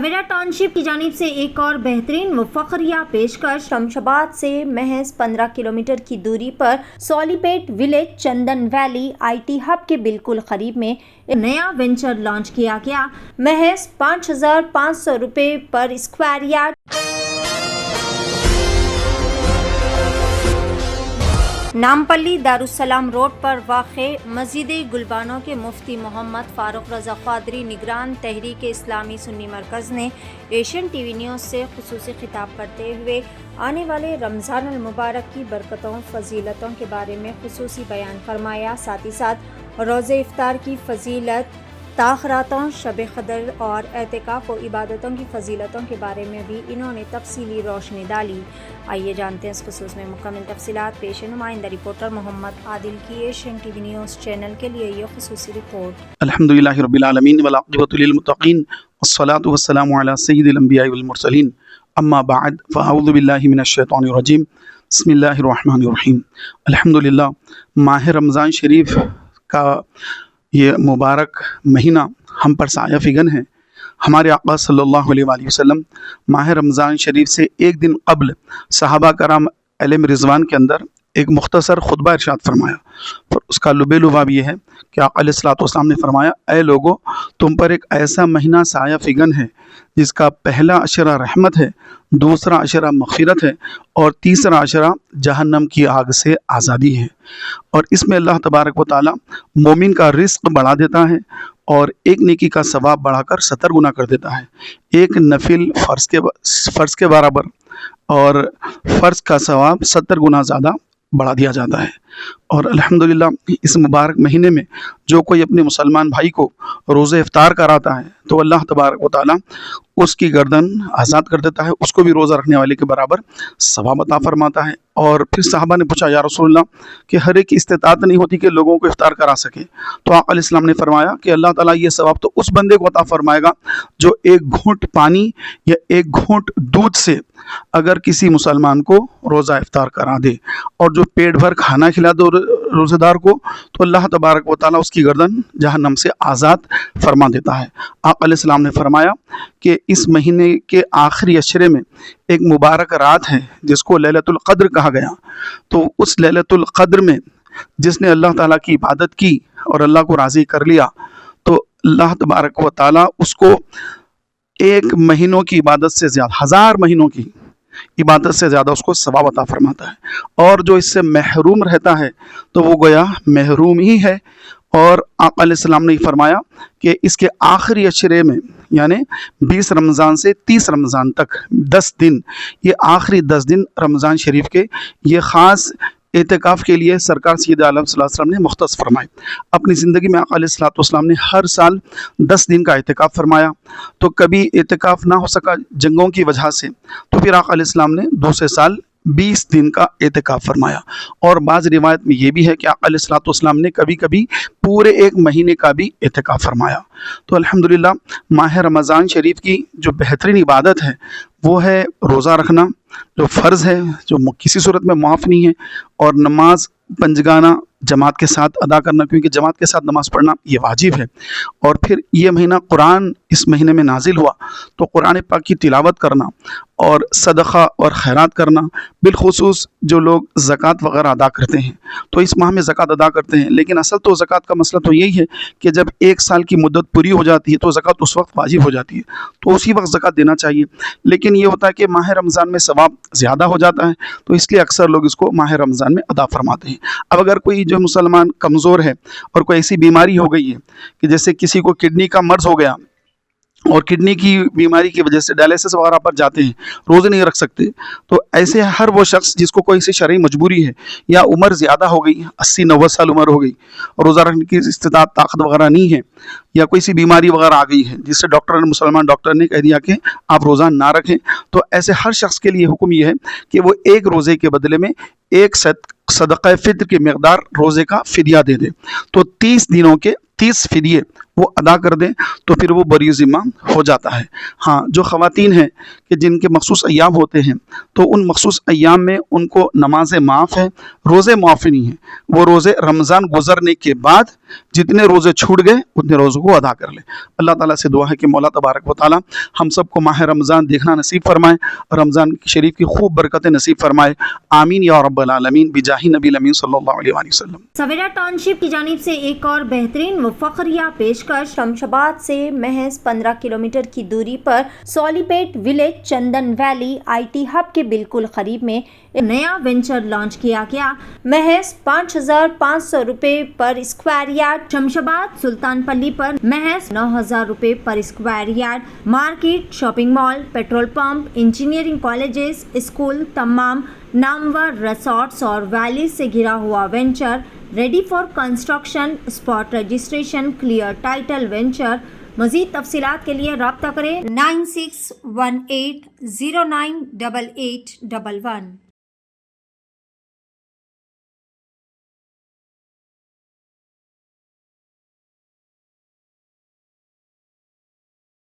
جھویرا town شپ کی جانب سے ایک اور بہترین و فخریہ پیشکش۔ شمشاباد سے محض 15 کلومیٹر کی دوری پر Sulipet village Chandan valley I T hub کے بالکل قریب میں ایک نیا وینچر لانچ کیا گیا۔ محض 5,500 روپے پر اسکوائر یارڈ نامپلی دارالسلام روڈ پر واقع مسجد گلبانو کے مفتی محمد فاروق رضا قادری نگران تحریک اسلامی سنی مرکز نے ایشین ٹی وی نیوز سے خصوصی خطاب کرتے ہوئے آنے والے رمضان المبارک کی برکتوں فضیلتوں کے بارے میں خصوصی بیان فرمایا۔ ساتھ ہی ساتھ روزہ افطار کی فضیلت، تاخیراتوں، شب قدر اور اعتکاف و عبادتوں کی فضیلتوں کے بارے میں بھی انہوں نے تفصیلی روشنی ڈالی۔ آئیے جانتے ہیں اس خصوص میں مکمل تفصیلات۔ پیش نمائندہ رپورٹر محمد عادل کی Asian T V news channel کے لیے یہ خصوصی رپورٹ۔ الحمدللہ رب العالمین والعاقبۃ للمتقین والصلاۃ والسلام علی سید الانبیاء والمرسلین، اما بعد فاعوذ باللہ من الشیطان الرجیم، بسم اللہ الرحمن الرحیم۔ الحمدللہ ماہ رمضان شریف کا یہ مبارک مہینہ ہم پر سایہ فگن ہے۔ ہمارے آقا صلی اللہ علیہ وآلہ وسلم ماہ رمضان شریف سے ایک دن قبل صحابہ کرام علیہم رضوان کے اندر ایک مختصر خطبہ ارشاد فرمایا، اور اس کا لب لباب یہ ہے کہ آقا علیہ الصلوۃ والسلام نے فرمایا، اے لوگو، تم پر ایک ایسا مہینہ سایہ فگن ہے جس کا پہلا عشرہ رحمت ہے، دوسرا عشرہ مغفرت ہے، اور تیسرا عشرہ جہنم کی آگ سے آزادی ہے۔ اور اس میں اللہ تبارک و تعالی مومن کا رزق بڑھا دیتا ہے اور ایک نیکی کا ثواب بڑھا کر 70 گنا کر دیتا ہے۔ ایک نفل فرض کے برابر اور فرض کا ثواب 70 گنا زیادہ بڑھا دیا جاتا ہے۔ اور الحمدللہ اس مبارک مہینے میں جو کوئی اپنے مسلمان بھائی کو روزہ افطار کراتا ہے تو اللہ تبارک و تعالی اس کی گردن آزاد کر دیتا ہے، اس کو بھی روزہ رکھنے والے کے برابر ثواب عطا فرماتا ہے۔ اور پھر صحابہ نے پوچھا، یا رسول اللہ، کہ ہر ایک کی استطاعت نہیں ہوتی کہ لوگوں کو افطار کرا سکے، تو آقا علیہ السلام نے فرمایا کہ اللہ تعالیٰ یہ ثواب تو اس بندے کو عطا فرمائے گا جو ایک گھونٹ پانی یا ایک گھونٹ دودھ سے اگر کسی مسلمان کو روزہ افطار کرا دے، اور جو پیٹ بھر کھانا کھلا دو روزہ دار کو، تو اللہ تبارک و تعالیٰ اس کی گردن جہنم سے آزاد فرما دیتا ہے۔ آقا علیہ السلام نے فرمایا کہ اس مہینے کے آخری عشرے میں ایک مبارک رات ہے جس کو لیلۃ القدر کہا گیا، تو اس لیلۃ القدر میں جس نے اللہ تعالیٰ کی عبادت کی اور اللہ کو راضی کر لیا، تو اللہ تبارک و تعالیٰ اس کو ایک مہینوں کی عبادت سے زیادہ، 1000 مہینوں کی عبادت سے زیادہ اس کو ثواب عطا فرماتا ہے۔ اور جو اس سے محروم رہتا ہے تو وہ گویا محروم ہی ہے۔ اور آقا علیہ السلام نے فرمایا کہ اس کے آخری عشرے میں، یعنی 20 رمضان سے 30 رمضان تک 10 دن، یہ آخری 10 دن رمضان شریف کے یہ خاص اعتکاف کے لیے سرکار سید عالم صلی اللہ علیہ وسلم نے مختص فرمائے۔ اپنی زندگی میں آقا علیہ الصلوۃ والسلام نے ہر سال 10 دن کا اعتکاف فرمایا، تو کبھی اعتکاف نہ ہو سکا جنگوں کی وجہ سے، تو پھر آقا علیہ السلام نے دوسرے سال 20 دن کا اعتکاف فرمایا۔ اور بعض روایت میں یہ بھی ہے کہ آقا علیہ الصلوۃ والسلام نے کبھی کبھی پورے ایک مہینے کا بھی اعتکاف فرمایا۔ تو الحمدللہ ماہ رمضان شریف کی جو بہترین عبادت ہے وہ ہے روزہ رکھنا، جو فرض ہے، جو کسی صورت میں معاف نہیں ہے، اور نماز پنجگانہ جماعت کے ساتھ ادا کرنا، کیونکہ جماعت کے ساتھ نماز پڑھنا یہ واجب ہے۔ اور پھر یہ مہینہ قرآن اس مہینے میں نازل ہوا، تو قرآن پاک کی تلاوت کرنا اور صدقہ اور خیرات کرنا، بالخصوص جو لوگ زکوٰۃ وغیرہ ادا کرتے ہیں تو اس ماہ میں زکوٰۃ ادا کرتے ہیں، لیکن اصل تو زکوٰۃ کا مسئلہ تو یہی ہے کہ جب 1 سال کی مدت پوری ہو جاتی ہے تو زکوٰۃ اس وقت واجب ہو جاتی ہے، تو اسی وقت زکوٰۃ دینا چاہیے۔ لیکن یہ ہوتا ہے کہ ماہ رمضان میں ثواب زیادہ ہو جاتا ہے، تو اس لیے اکثر لوگ اس کو ماہ رمضان میں ادا فرماتے ہیں۔ اب اگر کوئی جو مسلمان کمزور ہے اور کوئی ایسی بیماری ہو گئی ہے کہ جیسے کسی کو کڈنی کا مرض ہو گیا اور کڈنی کی بیماری کی وجہ سے ڈائلیسس وغیرہ پر جاتے ہیں، روزے نہیں رکھ سکتے، تو ایسے ہر وہ شخص جس کو کوئی سی شرعی مجبوری ہے یا عمر زیادہ ہو گئی، 80-90 سال عمر ہو گئی اور روزہ رکھنے کی استطاعت طاقت وغیرہ نہیں ہے، یا کوئی سی بیماری وغیرہ آ گئی ہے جس سے مسلمان ڈاکٹر نے کہہ دیا کہ آپ روزہ نہ رکھیں، تو ایسے ہر شخص کے لیے حکم یہ ہے کہ وہ ایک روزے کے بدلے میں ایک صدقہ فطر کی مقدار روزے کا فدیہ دے دے۔ تو 30 دنوں کے 30 فدیے وہ ادا کر دیں تو پھر وہ بری ذمہ ہو جاتا ہے۔ ہاں، جو خواتین ہیں کہ جن کے مخصوص ایام ہوتے ہیں تو ان مخصوص ایام میں ان کو نمازیں معاف ہیں، روزے معاف نہیں ہیں، وہ روزے رمضان گزرنے کے بعد جتنے روزے چھوٹ گئے اتنے روزوں کو ادا کر لیں۔ اللہ تعالیٰ سے دعا ہے کہ مولا تبارک و تعالیٰ ہم سب کو ماہ رمضان دیکھنا نصیب فرمائے، رمضان شریف کی خوب برکتیں نصیب فرمائے، آمین یا رب العالمین، بجاہ نبی الامین صلی اللہ علیہ وآلہ وسلم۔ سویرا ٹاؤن شپ کی جانب سے ایک اور بہترین و فخریہ پیشکش، شمشاباد سے محض 15 کلومیٹر کی دوری پر Sulipet village Chandan valley I T hub کے بالکل قریب میں ایک نیا وینچر لانچ کیا گیا۔ محض 5,500 روپے پر اسکوائر یارڈ، شمشاباد سلطان پلی پر محض 9,000 روپے پر square yard, market, shopping mall, petrol pump, engineering colleges, school, تمام نامور ریسارٹس اور ویلی سے گھرا ہوا venture, ready for construction, spot registration, clear title venture. مزید تفصیلات کے لیے رابطہ کریں 9618098811۔